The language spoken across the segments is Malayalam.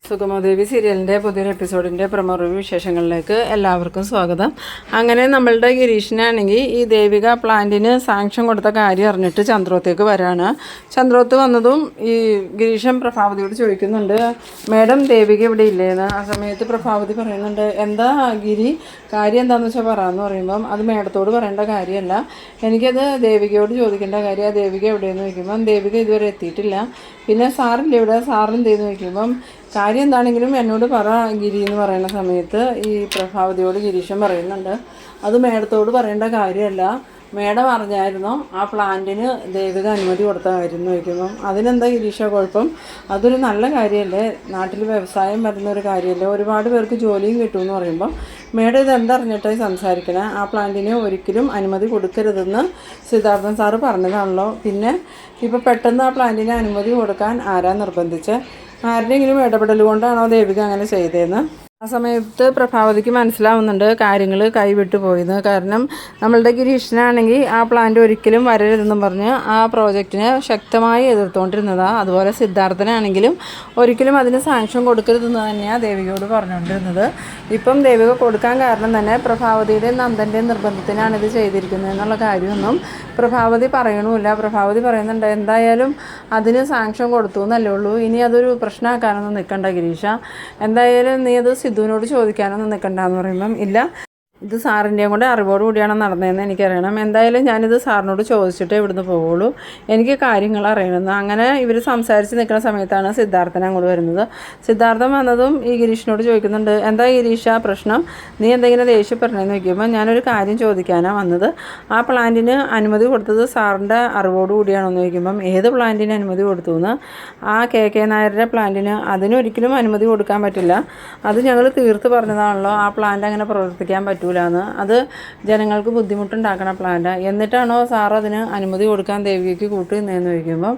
സുഗമദേവി സീരിയലിൻ്റെ പുതിയൊരു എപ്പിസോഡിൻ്റെ പ്രമോ റിവ്യൂ വിശേഷങ്ങളിലേക്ക് എല്ലാവർക്കും സ്വാഗതം. അങ്ങനെ നമ്മളുടെ ഗിരീഷിനാണെങ്കിൽ ഈ ദേവിക പ്ലാന്റിന് സാങ്ഷൻ കൊടുത്ത കാര്യം അറിഞ്ഞിട്ട് ചന്ദ്രോത്തേക്ക് വരാണ്. ചന്ദ്രോത്ത് വന്നതും ഈ ഗിരീഷൻ പ്രഭാവതിയോട് ചോദിക്കുന്നുണ്ട്, മേഡം ദേവിക ഇവിടെ ഇല്ലേന്ന്. ആ സമയത്ത് പ്രഭാവതി പറയുന്നുണ്ട്, എന്താ ഗിരി കാര്യം എന്താണെന്ന് വെച്ചാൽ പറയാമെന്ന് പറയുമ്പം അത് മേഡത്തോട് പറയേണ്ട കാര്യമല്ല, എനിക്കത് ദേവികയോട് ചോദിക്കേണ്ട കാര്യം. ദേവിക എവിടെയെന്ന് ചോദിക്കുമ്പം ദേവിക ഇതുവരെ എത്തിയിട്ടില്ല. പിന്നെ സാറില്ല ഇവിടെ, സാറിന് എന്തെന്ന് ചോദിക്കുമ്പം കാര്യം എന്താണെങ്കിലും എന്നോട് പറ ഗിരി എന്ന് പറയുന്ന സമയത്ത് ഈ പ്രഭാവതിയോട് ഗിരീഷൻ പറയുന്നുണ്ട്, അത് മേഡത്തോട് പറയേണ്ട കാര്യമല്ല, മേഡം അറിഞ്ഞായിരുന്നോ ആ പ്ലാന്റിന് ദേവിക അനുമതി കൊടുത്തതായിരുന്നു ചോദിക്കുമ്പം അതിനെന്താ ഗിരീഷ കുഴപ്പം, അതൊരു നല്ല കാര്യമല്ലേ, നാട്ടിൽ വ്യവസായം വരുന്ന ഒരു കാര്യമല്ലേ, ഒരുപാട് പേർക്ക് ജോലിയും കിട്ടുമെന്ന് പറയുമ്പം മേഡം ഇതെന്തറിഞ്ഞിട്ടായി സംസാരിക്കണേ, ആ പ്ലാന്റിന് ഒരിക്കലും അനുമതി കൊടുക്കരുതെന്ന് സിദ്ധാർത്ഥൻ സാറ് പറഞ്ഞതാണല്ലോ, പിന്നെ ഇപ്പോൾ പെട്ടെന്ന് ആ പ്ലാന്റിന് അനുമതി കൊടുക്കാൻ ആരാ നിർബന്ധിച്ച്, ആരുടെയെങ്കിലും ഇടപെടൽ കൊണ്ടാണോ ദേവിക അങ്ങനെ ചെയ്തതെന്ന്. ആ സമയത്ത് പ്രഭാവതിക്ക് മനസ്സിലാവുന്നുണ്ട് കാര്യങ്ങൾ കൈവിട്ടു പോയിന്ന്. കാരണം നമ്മളുടെ ഗിരീഷനാണെങ്കിൽ ആ പ്ലാന്റ് ഒരിക്കലും വരരുതെന്നും പറഞ്ഞ് ആ പ്രോജക്റ്റിനെ ശക്തമായി എതിർത്തുകൊണ്ടിരുന്നതാണ്. അതുപോലെ സിദ്ധാർത്ഥനാണെങ്കിലും ഒരിക്കലും അതിന് സാങ്ഷൻ കൊടുക്കരുതെന്ന് തന്നെയാണ് ദേവികയോട് പറഞ്ഞുകൊണ്ടിരുന്നത്. ഇപ്പം ദേവിക കൊടുക്കാൻ കാരണം തന്നെ പ്രഭാവതിയുടെയും നന്ദൻ്റെയും നിർബന്ധത്തിനാണ് ഇത് ചെയ്തിരിക്കുന്നത് എന്നുള്ള കാര്യമൊന്നും പ്രഭാവതി പറയണമില്ല. പ്രഭാവതി പറയുന്നുണ്ട്, എന്തായാലും അതിന് സാങ്ഷൻ കൊടുത്തു എന്നല്ലേ ഉള്ളൂ, ഇനി അതൊരു പ്രശ്നമാക്കാനൊന്നും നിൽക്കണ്ട ഗിരീഷ, എന്തായാലും നീ അത് സിദ്ധുവിനോട് ചോദിക്കാനൊന്നും നിൽക്കണ്ടെന്ന് പറയുമ്പം ഇല്ല, ഇത് സാറിൻ്റെയും കൂടെ അറിവോടുകൂടിയാണ് നടന്നതെന്ന് എനിക്കറിയണം, എന്തായാലും ഞാനിത് സാറിനോട് ചോദിച്ചിട്ടേ ഇവിടുന്ന് പോവുള്ളൂ, എനിക്ക് കാര്യങ്ങൾ അറിയണമെന്ന്. അങ്ങനെ ഇവർ സംസാരിച്ച് നിൽക്കുന്ന സമയത്താണ് സിദ്ധാർത്ഥൻ അങ്ങോട്ട് വരുന്നത്. സിദ്ധാർത്ഥൻ വന്നതും ഈ ഗിരീഷിനോട് ചോദിക്കുന്നുണ്ട്, എന്താ ഗിരീഷ പ്രശ്നം, നീ എന്തെങ്കിലും ദേഷ്യപ്പെടണമെന്ന് ചോദിക്കുമ്പോൾ ഞാനൊരു കാര്യം ചോദിക്കാനാണ് വന്നത്, ആ പ്ലാന്റിന് അനുമതി കൊടുത്തത് സാറിൻ്റെ അറിവോടുകൂടിയാണെന്ന് ചോദിക്കുമ്പം ഏത് പ്ലാന്റിന് അനുമതി കൊടുത്തു എന്ന്. ആ കെ നായരുടെ പ്ലാന്റിന് അതിനൊരിക്കലും അനുമതി കൊടുക്കാൻ പറ്റില്ല, അത് ഞങ്ങൾ തീർത്ത് പറഞ്ഞതാണല്ലോ, ആ പ്ലാന്റ് അങ്ങനെ പ്രവർത്തിക്കാൻ പറ്റും, അത് ജനങ്ങൾക്ക് ബുദ്ധിമുട്ടുണ്ടാക്കണ പ്ലാന്റാണ്, എന്നിട്ടാണോ സാർ അതിന് അനുമതി കൊടുക്കാൻ ദേവികയ്ക്ക് കൂട്ടു നിന്നതെന്ന് ചോദിക്കുമ്പം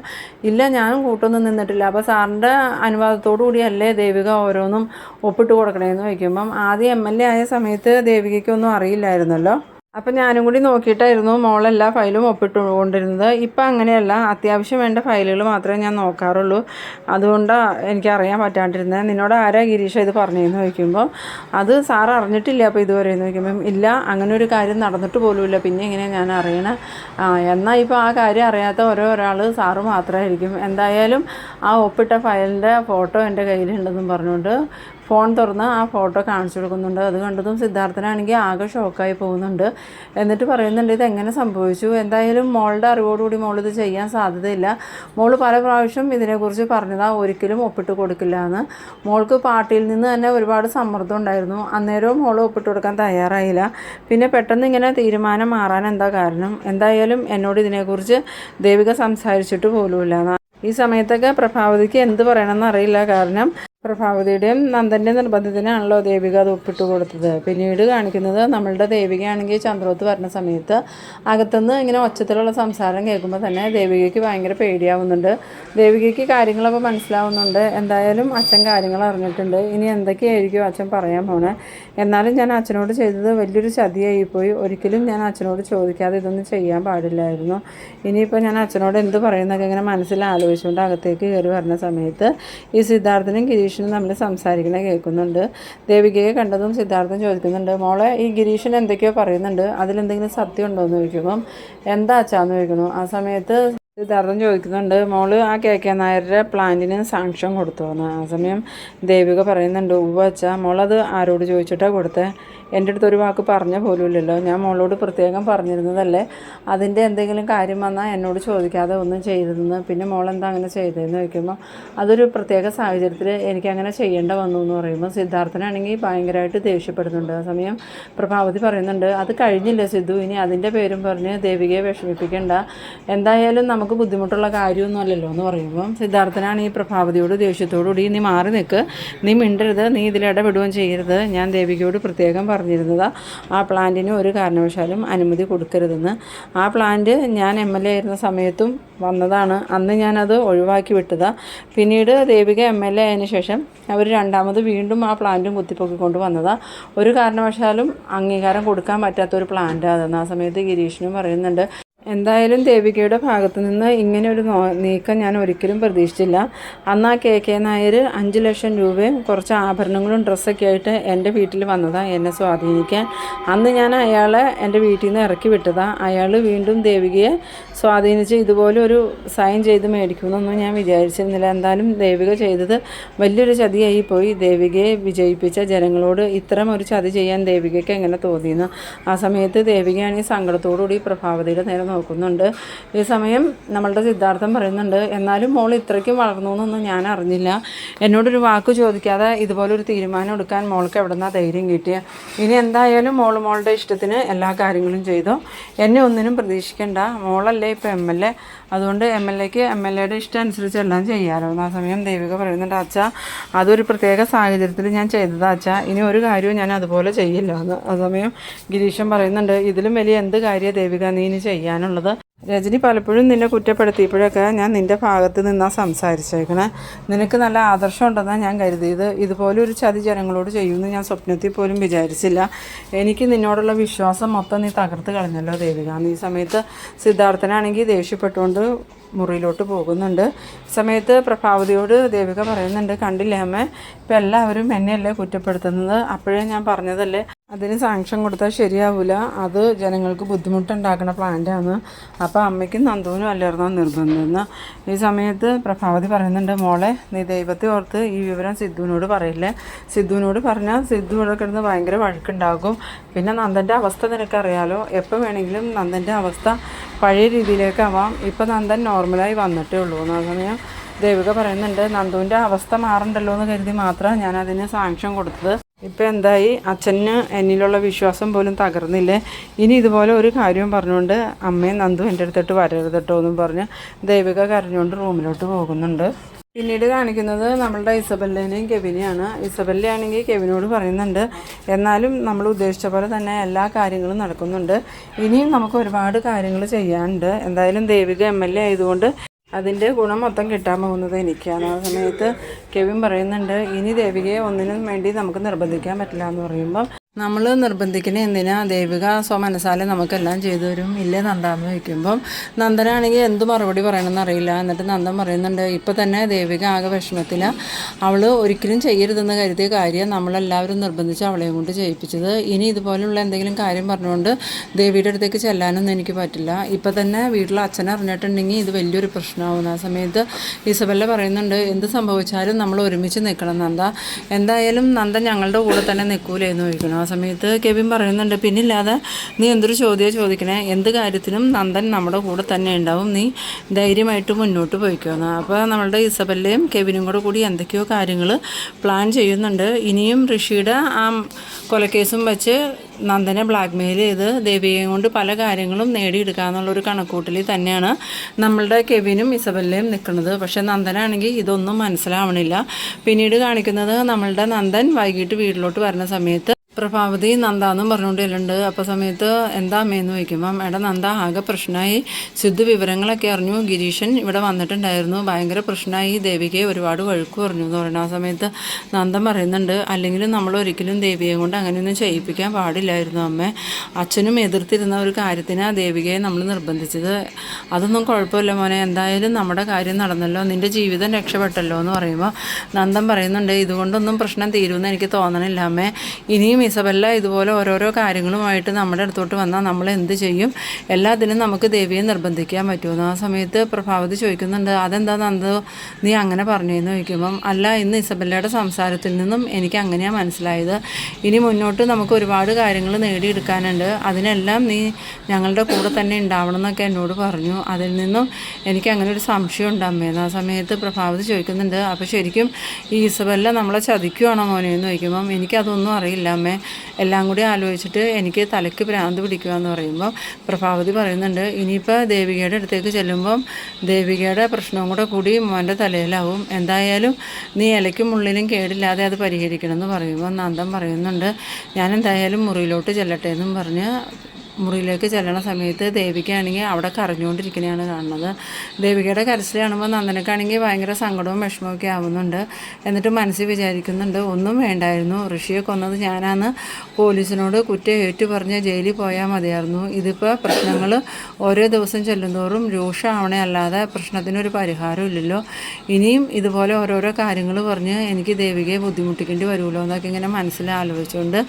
ഇല്ല, ഞാൻ കൂട്ടൊന്നും നിന്നിട്ടില്ല, അപ്പോൾ സാറിൻ്റെ അനുവാദത്തോടു കൂടിയല്ലേ ദേവിക ഓരോന്നും ഒപ്പിട്ട് കൊടുക്കണേന്ന് ചോദിക്കുമ്പം ആദ്യം MLA ആയ സമയത്ത് ദേവികയ്ക്കൊന്നും അറിയില്ലായിരുന്നല്ലോ, അപ്പം ഞാനും കൂടി നോക്കിയിട്ടായിരുന്നു മോളെല്ലാ ഫയലും ഒപ്പിട്ടുകൊണ്ടിരുന്നത്, ഇപ്പം അങ്ങനെയല്ല, അത്യാവശ്യം വേണ്ട ഫയലുകൾ മാത്രമേ ഞാൻ നോക്കാറുള്ളൂ, അതുകൊണ്ടാണ് എനിക്കറിയാൻ പറ്റാണ്ടിരുന്നത്, നിന്നോട് ആരാ ഗിരീഷ ഇത് പറഞ്ഞതെന്ന് ചോദിക്കുമ്പോൾ അത് സാറ് അറിഞ്ഞിട്ടില്ല അപ്പോൾ ഇതുവരെ എന്ന് ചോദിക്കുമ്പം ഇല്ല, അങ്ങനെ ഒരു കാര്യം നടന്നിട്ട് പോലുമില്ല, പിന്നെ എങ്ങനെയാണ് ഞാൻ അറിയണേ, എന്നാൽ ഇപ്പോൾ ആ കാര്യം അറിയാത്ത ഒരാൾ സാറ് മാത്രമായിരിക്കും, എന്തായാലും ആ ഒപ്പിട്ട ഫയലിൻ്റെ ഫോട്ടോ എൻ്റെ കയ്യിലുണ്ടെന്നും പറഞ്ഞുകൊണ്ട് ഫോൺ തുറന്ന് ആ ഫോട്ടോ കാണിച്ചു കൊടുക്കുന്നുണ്ട്. അത് കണ്ടതും സിദ്ധാർത്ഥനാണെങ്കിൽ ആകെ ഷോക്കായി പോകുന്നുണ്ട്. എന്നിട്ട് പറയുന്നുണ്ട്, ഇതെങ്ങനെ സംഭവിച്ചു, എന്തായാലും മോളുടെ അറിവോടുകൂടി മോളിത് ചെയ്യാൻ സാധ്യതയില്ല, മോൾ പല പ്രാവശ്യം ഇതിനെക്കുറിച്ച് പറഞ്ഞതാണ്, ഒരിക്കലും ഒപ്പിട്ട് കൊടുക്കില്ല എന്ന്. മോൾക്ക് പാർട്ടിയിൽ നിന്ന് തന്നെ ഒരുപാട് സമ്മർദ്ദം ഉണ്ടായിരുന്നു, അന്നേരവും മോൾ ഒപ്പിട്ട് കൊടുക്കാൻ തയ്യാറായില്ല, പിന്നെ പെട്ടെന്ന് ഇങ്ങനെ തീരുമാനം മാറാൻ എന്താ കാരണം, എന്തായാലും എന്നോട് ഇതിനെക്കുറിച്ച് ദേവിക സംസാരിച്ചിട്ട് പോലുമില്ല. ഈ സമയത്തൊക്കെ പ്രഭാവതിക്ക് എന്ത് പറയണമെന്ന് അറിയില്ല, കാരണം പ്രഭാവതിയുടെയും നന്ദൻ്റെ നിർബന്ധത്തിനാണല്ലോ ദേവിക അത് ഒപ്പിട്ട് കൊടുത്തത്. പിന്നീട് കാണിക്കുന്നത് നമ്മളുടെ ദേവികയാണെങ്കിൽ ചന്ദ്രോത്ത് വരുന്ന സമയത്ത് അകത്തുനിന്ന് ഇങ്ങനെ ഒച്ചത്തിലുള്ള സംസാരം കേൾക്കുമ്പോൾ തന്നെ ദേവികയ്ക്ക് ഭയങ്കര പേടിയാവുന്നുണ്ട്. ദേവികയ്ക്ക് കാര്യങ്ങളപ്പോൾ മനസ്സിലാവുന്നുണ്ട്, എന്തായാലും അച്ഛൻ കാര്യങ്ങൾ അറിഞ്ഞിട്ടുണ്ട്, ഇനി എന്തൊക്കെയായിരിക്കും അച്ഛൻ പറയാൻ പോണേ, എന്നാലും ഞാൻ അച്ഛനോട് ചെയ്തത് വലിയൊരു ചതിയായിപ്പോയി, ഒരിക്കലും ഞാൻ അച്ഛനോട് ചോദിക്കാതെ ഇതൊന്നും ചെയ്യാൻ പാടില്ലായിരുന്നു, ഇനിയിപ്പോൾ ഞാൻ അച്ഛനോട് എന്ത് പറയുന്നൊക്കെ ഇങ്ങനെ മനസ്സിൽ ആലോചിച്ചുകൊണ്ട് അകത്തേക്ക് കയറി വരുന്ന സമയത്ത് ഈ സിദ്ധാർത്ഥനും ഗിരീഷനും നമ്മൾ സംസാരിക്കണ കേൾക്കുന്നുണ്ട്. ദേവികയെ കണ്ടതും സിദ്ധാർത്ഥൻ ചോദിക്കുന്നുണ്ട്, മോളെ ഈ ഗിരീഷൻ എന്തൊക്കെയോ പറയുന്നുണ്ട്, അതിലെന്തെങ്കിലും സത്യം ഉണ്ടോ എന്ന് ചോദിക്കുമ്പം എന്താ അച്ഛാന്ന് ചോദിക്കുന്നു. ആ സമയത്ത് സിദ്ധാർത്ഥൻ ചോദിക്കുന്നുണ്ട്, മോള് ആ കെ നായരുടെ പ്ലാന്റിന് സാങ്ഷൻ കൊടുത്തോന്ന്. ആ സമയം ദേവിക പറയുന്നുണ്ട്, ഉവ്വ അച്ഛാ, മോളത് ആരോട് ചോദിച്ചിട്ടാണ് കൊടുത്തത്, എൻ്റെ അടുത്ത് ഒരു വാക്ക് പറഞ്ഞ പോലുമില്ലല്ലോ, ഞാൻ മോളോട് പ്രത്യേകം പറഞ്ഞിരുന്നതല്ലേ, അതിൻ്റെ എന്തെങ്കിലും കാര്യം വന്നാൽ എന്നോട് ചോദിക്കാതെ ഒന്നും ചെയ്തതെന്ന്, പിന്നെ മോളെന്താ അങ്ങനെ ചെയ്തതെന്ന് ചോദിക്കുമ്പോൾ അതൊരു പ്രത്യേക സാഹചര്യത്തിൽ എനിക്കങ്ങനെ ചെയ്യേണ്ട വന്നു എന്ന് പറയുമ്പോൾ സിദ്ധാർത്ഥനാണെങ്കിൽ ഭയങ്കരമായിട്ട് ദേഷ്യപ്പെടുന്നുണ്ട്. ആ സമയം പ്രഭാവതി പറയുന്നുണ്ട്, അത് കഴിഞ്ഞില്ല സിദ്ധു, ഇനി അതിൻ്റെ പേരും പറഞ്ഞ് ദേവികയെ വിഷമിപ്പിക്കേണ്ട, എന്തായാലും നമുക്ക് ബുദ്ധിമുട്ടുള്ള കാര്യമൊന്നും അല്ലല്ലോ എന്ന് പറയുമ്പം സിദ്ധാർത്ഥനാണ് ഈ പ്രഭാവതിയോട് ദേഷ്യത്തോടുകൂടി, നീ മാറി നിൽക്ക്, നീ മിണ്ടരുത്, നീ ഇതിലിടപെടുകയും ചെയ്യരുത്, ഞാൻ ദേവികയോട് പ്രത്യേകം പറഞ്ഞിരുന്നത് ആ പ്ലാന്റിന് ഒരു കാരണവശാലും അനുമതി കൊടുക്കരുതെന്ന്, ആ പ്ലാന്റ് ഞാൻ MLA ആയിരുന്ന സമയത്തും വന്നതാണ്, അന്ന് ഞാനത് ഒഴിവാക്കി വിട്ടതാണ്, പിന്നീട് ദേവിക MLA ആയതിനു ശേഷം അവർ രണ്ടാമത് വീണ്ടും ആ പ്ലാന്റും കുത്തിപ്പൊക്കിക്കൊണ്ട് വന്നതാണ്, ഒരു കാരണവശാലും അംഗീകാരം കൊടുക്കാൻ പറ്റാത്തൊരു പ്ലാന്റ് അതെന്ന്. ആ സമയത്ത് ഗിരീഷിനും പറയുന്നുണ്ട്, എന്തായാലും ദേവികയുടെ ഭാഗത്തു നിന്ന് ഇങ്ങനെ ഒരു നീക്കം ഞാൻ ഒരിക്കലും പ്രതീക്ഷിച്ചില്ല. അന്ന് ആ കെ നായർ 5 ലക്ഷം രൂപയും കുറച്ച് ആഭരണങ്ങളും ഡ്രസ്സൊക്കെ ആയിട്ട് എൻ്റെ വീട്ടിൽ വന്നതാണ് എന്നെ സ്വാധീനിക്കാൻ. അന്ന് ഞാൻ അയാളെ എൻ്റെ വീട്ടിൽ നിന്ന് ഇറക്കി വിട്ടതാണ്. അയാൾ വീണ്ടും ദേവികയെ സ്വാധീനിച്ച് ഇതുപോലെ ഒരു സൈൻ ചെയ്ത് മേടിക്കുമെന്നൊന്നും ഞാൻ വിചാരിച്ചിരുന്നില്ല. എന്തായാലും ദേവിക ചെയ്തത് വലിയൊരു ചതിയായി പോയി. ദേവികയെ വിജയിപ്പിച്ച ജനങ്ങളോട് ഇത്തരം ഒരു ചതി ചെയ്യാൻ ദേവികയ്ക്ക് എങ്ങനെ തോന്നിയെന്ന്. ആ സമയത്ത് ദേവികയാണെങ്കിൽ സങ്കടത്തോടുകൂടി പ്രഭാവതിയുടെ നേരെ നോക്കുന്നുണ്ട്. ഈ സമയം നമ്മളുടെ സിദ്ധാർത്ഥം പറയുന്നുണ്ട്, എന്നാലും മോൾ ഇത്രയ്ക്കും വളർന്നു എന്നൊന്നും ഞാൻ അറിഞ്ഞില്ല. എന്നോടൊരു വാക്ക് ചോദിക്കാതെ ഇതുപോലൊരു തീരുമാനം എടുക്കാൻ മോൾക്ക് എവിടെ നിന്നാണ് ധൈര്യം കിട്ടിയ? ഇനി എന്തായാലും മോളുടെ ഇഷ്ടത്തിന് എല്ലാ കാര്യങ്ങളും ചെയ്തോ. എന്നെ ഒന്നിനും പ്രതീക്ഷിക്കേണ്ട. മോളല്ലേ ഇപ്പോൾ MLA, അതുകൊണ്ട് MLAക്ക് MLAയുടെ ഇഷ്ടം അനുസരിച്ച് എല്ലാം ചെയ്യാമല്ലോ. ആ സമയം ദേവിക പറയുന്നുണ്ട്, അച്ഛാ അതൊരു പ്രത്യേക സാഹചര്യത്തിൽ ഞാൻ ചെയ്തതാ അച്ഛാ, ഇനി ഒരു കാര്യവും ഞാൻ അതുപോലെ ചെയ്യില്ല എന്ന്. ആ സമയം ഗിരീശൻ പറയുന്നുണ്ട്, ഇതിലും വലിയ എന്ത് കാര്യമാണ് ദേവിക നീ ഇനി ചെയ്യാനുള്ളത്? രജനി പലപ്പോഴും നിന്നെ കുറ്റപ്പെടുത്തിയപ്പോഴൊക്കെ ഞാൻ നിൻ്റെ ഭാഗത്ത് നിന്നാണ് സംസാരിച്ചേക്കണേ. നിനക്ക് നല്ല ആദർശം ഉണ്ടെന്നാണ് ഞാൻ കരുതിയത്. ഇതുപോലെ ഒരു ചതി ജനങ്ങളോട് ചെയ്യുമെന്ന് ഞാൻ സ്വപ്നത്തിൽ പോലും വിചാരിച്ചില്ല. എനിക്ക് നിന്നോടുള്ള വിശ്വാസം മൊത്തം നീ തകർത്ത് കളഞ്ഞല്ലോ ദേവിക. ഈ സമയത്ത് സിദ്ധാർത്ഥനാണെങ്കിൽ ദേഷ്യപ്പെട്ടുകൊണ്ട് മുറിയിലോട്ട് പോകുന്നുണ്ട്. സമയത്ത് പ്രഭാവതിയോട് ദേവിക പറയുന്നുണ്ട്, കണ്ടില്ലേ അമ്മ, ഇപ്പം എല്ലാവരും എന്നെയല്ലേ കുറ്റപ്പെടുത്തുന്നത്? അപ്പോഴേ ഞാൻ പറഞ്ഞതല്ലേ അതിന് സാങ്ഷൻ കൊടുത്താൽ ശരിയാവില്ല, അത് ജനങ്ങൾക്ക് ബുദ്ധിമുട്ടുണ്ടാക്കുന്ന പ്ലാന്റാണ്. അപ്പോൾ അമ്മയ്ക്കും നന്ദുവിനും അല്ലായിരുന്നോ നിർബന്ധമെന്ന്. ഈ സമയത്ത് പ്രഭാവതി പറയുന്നുണ്ട്, മോളെ നീ ദൈവത്തെ ഓർത്ത് ഈ വിവരം സിദ്ധുവിനോട് പറയില്ലേ. സിദ്ധുവിനോട് പറഞ്ഞാൽ സിദ്ധു ഇവിടെ കിടന്ന് ഭയങ്കര വഴക്കുണ്ടാകും. പിന്നെ നന്ദൻ്റെ അവസ്ഥ നിനക്കറിയാലോ, എപ്പോൾ വേണമെങ്കിലും നന്ദൻ്റെ അവസ്ഥ പഴയ രീതിയിലേക്കാവാം. ഇപ്പം നന്ദൻ നോർമലായി വന്നിട്ടേ ഉള്ളൂ. ആ സമയം ദേവിക പറയുന്നുണ്ട്, നന്ദുവിൻ്റെ അവസ്ഥ മാറണ്ടല്ലോ എന്ന് കരുതി മാത്രമാണ് ഞാനതിന് സാങ്ഷൻ കൊടുത്തത്. ഇപ്പം എന്തായി, അച്ഛന് എന്നിലുള്ള വിശ്വാസം പോലും തകർന്നില്ലേ? ഇനി ഇതുപോലെ ഒരു കാര്യവും പറഞ്ഞുകൊണ്ട് അമ്മയും നന്ദു എൻ്റെ അടുത്തിട്ട് വരരുതട്ടോ എന്നും പറഞ്ഞ് ദേവിക കരഞ്ഞുകൊണ്ട് റൂമിലോട്ട് പോകുന്നുണ്ട്. പിന്നീട് കാണിക്കുന്നത് നമ്മളുടെ ഇസബെല്ലേനെയും കെവിനെയാണ്. ഇസബെല്ലയാണെങ്കിൽ കെവിനോട് പറയുന്നുണ്ട്, എന്നാലും നമ്മൾ ഉദ്ദേശിച്ച പോലെ തന്നെ എല്ലാ കാര്യങ്ങളും നടക്കുന്നുണ്ട്. ഇനിയും നമുക്ക് ഒരുപാട് കാര്യങ്ങൾ ചെയ്യാനുണ്ട്. എന്തായാലും ദേവിക MLA ആയതുകൊണ്ട് അതിൻ്റെ ഗുണം മൊത്തം കിട്ടാൻ പോകുന്നത് എനിക്കാണ്. ആ സമയത്ത് കെവിൻ പറയുന്നുണ്ട്, ഇനി ദേവികയെ ഒന്നിനും വേണ്ടി നമുക്ക് നിർബന്ധിക്കാൻ പറ്റില്ല എന്ന് പറയുമ്പം നമ്മൾ നിർബന്ധിക്കണേ എന്തിനാ? ദേവിക സ്വമനസാലെ നമുക്കെല്ലാം ചെയ്തു തരും ഇല്ലേ നന്ദാന്ന് ചോദിക്കുമ്പം നന്ദനാണെങ്കിൽ എന്ത് മറുപടി പറയണമെന്ന് അറിയില്ല. എന്നിട്ട് നന്ദൻ പറയുന്നുണ്ട്, ഇപ്പം തന്നെ ദേവിക ആകെ വിഷമത്തില. അവൾ ഒരിക്കലും ചെയ്യരുതെന്ന് കരുതിയ കാര്യം നമ്മളെല്ലാവരും നിർബന്ധിച്ച് അവളെയും കൊണ്ട് ചെയ്യിപ്പിച്ചത്. ഇനി ഇതുപോലുള്ള എന്തെങ്കിലും കാര്യം പറഞ്ഞുകൊണ്ട് ദേവിയുടെ അടുത്തേക്ക് ചെല്ലാനൊന്നും എനിക്ക് പറ്റില്ല. ഇപ്പം തന്നെ വീട്ടിൽ അച്ഛനെ അറിഞ്ഞിട്ടുണ്ടെങ്കിൽ ഇത് വലിയൊരു പ്രശ്നമാവും. ആ സമയത്ത് ഇസബെല്ല പറയുന്നുണ്ട്, എന്ത് സംഭവിച്ചാലും നമ്മൾ ഒരുമിച്ച് നിൽക്കണം നന്ദ. എന്തായാലും നന്ദൻ ഞങ്ങളുടെ കൂടെ തന്നെ നിൽക്കൂലെന്ന് ചോദിക്കണം. ആ സമയത്ത് കെവിൻ പറയുന്നുണ്ട്, പിന്നില്ലാതെ നീ എന്തൊരു ചോദ്യം ചോദിക്കണേ, എന്ത് കാര്യത്തിനും നന്ദൻ നമ്മുടെ കൂടെ തന്നെ ഉണ്ടാവും, നീ ധൈര്യമായിട്ട് മുന്നോട്ട് പോയിക്കോന്ന്. അപ്പോൾ നമ്മളുടെ ഇസബെല്ലയും കെവിനും കൂടി എന്തൊക്കെയോ കാര്യങ്ങൾ പ്ലാൻ ചെയ്യുന്നുണ്ട്. ഇനിയും ഋഷിയുടെ ആ കൊലക്കേസും വെച്ച് നന്ദനെ ബ്ലാക്ക്മെയിൽ ചെയ്ത് ദേവികയും കൊണ്ട് പല കാര്യങ്ങളും നേടിയെടുക്കുക എന്നുള്ളൊരു കണക്കൂട്ടലിൽ തന്നെയാണ് നമ്മളുടെ കെവിനും ഇസബെല്ലയും നിൽക്കുന്നത്. പക്ഷേ നന്ദനാണെങ്കിൽ ഇതൊന്നും മനസ്സിലാവണില്ല. പിന്നീട് കാണിക്കുന്നത് നമ്മളുടെ നന്ദൻ വൈകിട്ട് വീട്ടിലോട്ട് വരുന്ന സമയത്ത് പ്രഭാവതി നന്ദാന്നും പറഞ്ഞുകൊണ്ട് ചെല്ലുണ്ട്. അപ്പോൾ സമയത്ത് എന്താ അമ്മയെന്ന് ചോദിക്കുമ്പം നന്ദ ആകെ പ്രശ്നമായി, സിദ്ധു വിവരങ്ങളൊക്കെ അറിഞ്ഞു, ഗിരീശൻ ഇവിടെ വന്നിട്ടുണ്ടായിരുന്നു, ഭയങ്കര പ്രശ്നമായി, ദേവികയെ ഒരുപാട് വഴുക്ക് പറഞ്ഞു എന്ന് പറയുന്നത്. ആ സമയത്ത് നന്ദൻ പറയുന്നുണ്ട്, അല്ലെങ്കിലും നമ്മൾ ഒരിക്കലും ദേവിയെ കൊണ്ട് അങ്ങനെയൊന്നും ചെയ്യിപ്പിക്കാൻ പാടില്ലായിരുന്നു അമ്മേ. അച്ഛനും എതിർത്തിരുന്ന ഒരു കാര്യത്തിനാണ് ദേവികയെ നമ്മൾ നിർബന്ധിച്ചത്. അതൊന്നും കുഴപ്പമില്ല മോനെ, എന്തായാലും നമ്മുടെ കാര്യം നടന്നല്ലോ, നിൻ്റെ ജീവിതം രക്ഷപ്പെട്ടല്ലോ എന്ന് പറയുമ്പോൾ നന്ദൻ പറയുന്നുണ്ട്, ഇതുകൊണ്ടൊന്നും പ്രശ്നം തീരുമെന്ന് എനിക്ക് തോന്നണില്ല അമ്മേ. ഇനിയും ഇസബെല്ല ഇതുപോലെ ഓരോരോ കാര്യങ്ങളുമായിട്ട് നമ്മുടെ അടുത്തോട്ട് വന്നാൽ നമ്മൾ എന്ത് ചെയ്യും? എല്ലാത്തിനും നമുക്ക് ദേവിയെ നിർബന്ധിക്കാൻ പറ്റുമെന്ന്. ആ സമയത്ത് പ്രഭാവതി ചോദിക്കുന്നുണ്ട്, അതെന്താ നന്ദു നീ അങ്ങനെ പറഞ്ഞതെന്ന് ചോദിക്കുമ്പം, അല്ല, ഇന്ന് ഇസബെല്ലയുടെ സംസാരത്തിൽ നിന്നും എനിക്ക് അങ്ങനെയാണ് മനസ്സിലായത്. ഇനി മുന്നോട്ട് നമുക്ക് ഒരുപാട് കാര്യങ്ങൾ നേടിയെടുക്കാനുണ്ട്, അതിനെല്ലാം നീ ഞങ്ങളുടെ കൂടെ തന്നെ ഉണ്ടാവണം എന്നൊക്കെ എന്നോട് പറഞ്ഞു. അതിൽ നിന്നും എനിക്ക് അങ്ങനെ ഒരു സംശയം ഉണ്ടാകുമെന്ന്. ആ സമയത്ത് പ്രഭാവതി ചോദിക്കുന്നുണ്ട്, അപ്പോൾ ശരിക്കും ഈ ഇസബെല്ല നമ്മളെ ചതിക്കുവാണോ മോനെ എന്ന് ചോദിക്കുമ്പം എനിക്കതൊന്നും അറിയില്ല അമ്മേ, എല്ലാം കൂടി ആലോചിച്ചിട്ട് എനിക്ക് തലയ്ക്ക് ഭ്രാന്ത് പിടിക്കുക എന്ന് പറയുമ്പോൾ പ്രഭാവതി പറയുന്നുണ്ട്, ഇനിയിപ്പോൾ ദേവികയുടെ അടുത്തേക്ക് ചെല്ലുമ്പം ദേവികയുടെ പ്രശ്നവും കൂടി മോൻ്റെ തലയിലാവും. എന്തായാലും നീ ഇലയ്ക്കും മുള്ളിനും കേടില്ലാതെ അത് പരിഹരിക്കണം എന്ന് പറയുമ്പോൾ നന്ദൻ പറയുന്നുണ്ട്, ഞാൻ എന്തായാലും മുറിയിലോട്ട് ചെല്ലട്ടെ എന്നും പറഞ്ഞ് മുറിയിലേക്ക് ചെല്ലണ സമയത്ത് ദേവികയാണെങ്കിൽ അവിടെ കരഞ്ഞുകൊണ്ടിരിക്കുന്നതാണ് കാണുന്നത്. ദേവികയുടെ കരച്ചിൽ കാണുമ്പോൾ നന്ദനക്കാണെങ്കിൽ ഭയങ്കര സങ്കടവും വിഷമമൊക്കെ ആവുന്നുണ്ട്. എന്നിട്ട് മനസ്സിൽ വിചാരിക്കുന്നുണ്ട്, ഒന്നും വേണ്ടായിരുന്നു, ഋഷിയെ കൊന്നത് ഞാനാന്ന് പോലീസിനോട് കുറ്റം ഏറ്റു പറഞ്ഞ് ജയിലിൽ പോയാൽ മതിയായിരുന്നു. ഇതിപ്പോൾ പ്രശ്നങ്ങൾ ഓരോ ദിവസം ചെല്ലുന്തോറും രൂക്ഷമാവണേ അല്ലാതെ പ്രശ്നത്തിനൊരു പരിഹാരം ഇല്ലല്ലോ. ഇനിയും ഇതുപോലെ ഓരോരോ കാര്യങ്ങൾ പറഞ്ഞ് എനിക്ക് ദേവികയെ ബുദ്ധിമുട്ടിക്കേണ്ടി വരുമല്ലോ എന്നൊക്കെ ഇങ്ങനെ മനസ്സിൽ ആലോചിച്ചുകൊണ്ട്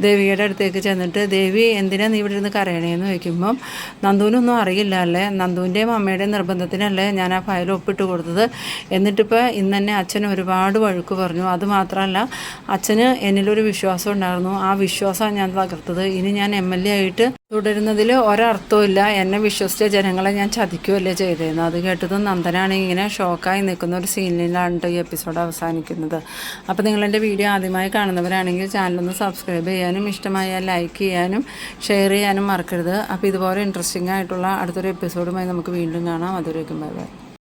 ദേവികയുടെ അടുത്തേക്ക് ചെന്നിട്ട്, ദേവി എന്തിനാ നീ ഇവിടെ ഇരുന്ന് കരയണേന്ന് ചോദിക്കുമ്പം, നന്ദുവിനൊന്നും അറിയില്ല അല്ലേ, നന്ദുവിൻ്റെയും അമ്മയുടെയും നിർബന്ധത്തിനല്ലേ ഞാൻ ആ ഫയൽ ഒപ്പിട്ട് കൊടുത്തത്. എന്നിട്ടിപ്പോൾ ഇന്ന് തന്നെ അച്ഛൻ ഒരുപാട് വഴുക്ക് പറഞ്ഞു. അതുമാത്രമല്ല, അച്ഛന് എന്നിലൊരു വിശ്വാസം ഉണ്ടായിരുന്നു, ആ വിശ്വാസമാണ് ഞാൻ തകർത്തത്. ഇനി ഞാൻ MLA ആയിട്ട് തുടരുന്നതിൽ ഒരർത്ഥമില്ല, എന്നെ വിശ്വസിച്ച ജനങ്ങളെ ഞാൻ ചതിക്കുകയല്ലേ ചെയ്തതെന്ന്. അത് കേട്ടതും നന്ദനാണെങ്കിൽ ഇങ്ങനെ ഷോക്കായി നിൽക്കുന്ന ഒരു സീനിലാണ് ഈ എപ്പിസോഡ് അവസാനിക്കുന്നത്. അപ്പോൾ നിങ്ങളെൻ്റെ വീഡിയോ ആദ്യമായി കാണുന്നവരാണെങ്കിൽ ചാനലൊന്ന് സബ്സ്ക്രൈബ് ചെയ്യാനും ഇഷ്ടമായാൽ ലൈക്ക് ചെയ്യാനും ഷെയർ ചെയ്യാനും മറക്കരുത്. അപ്പോൾ ഇതുപോലെ ഇൻട്രസ്റ്റിംഗ് ആയിട്ടുള്ള അടുത്തൊരു എപ്പിസോഡുമായി നമുക്ക് വീണ്ടും കാണാം. അതുവരേക്കും ബൈ ബൈ.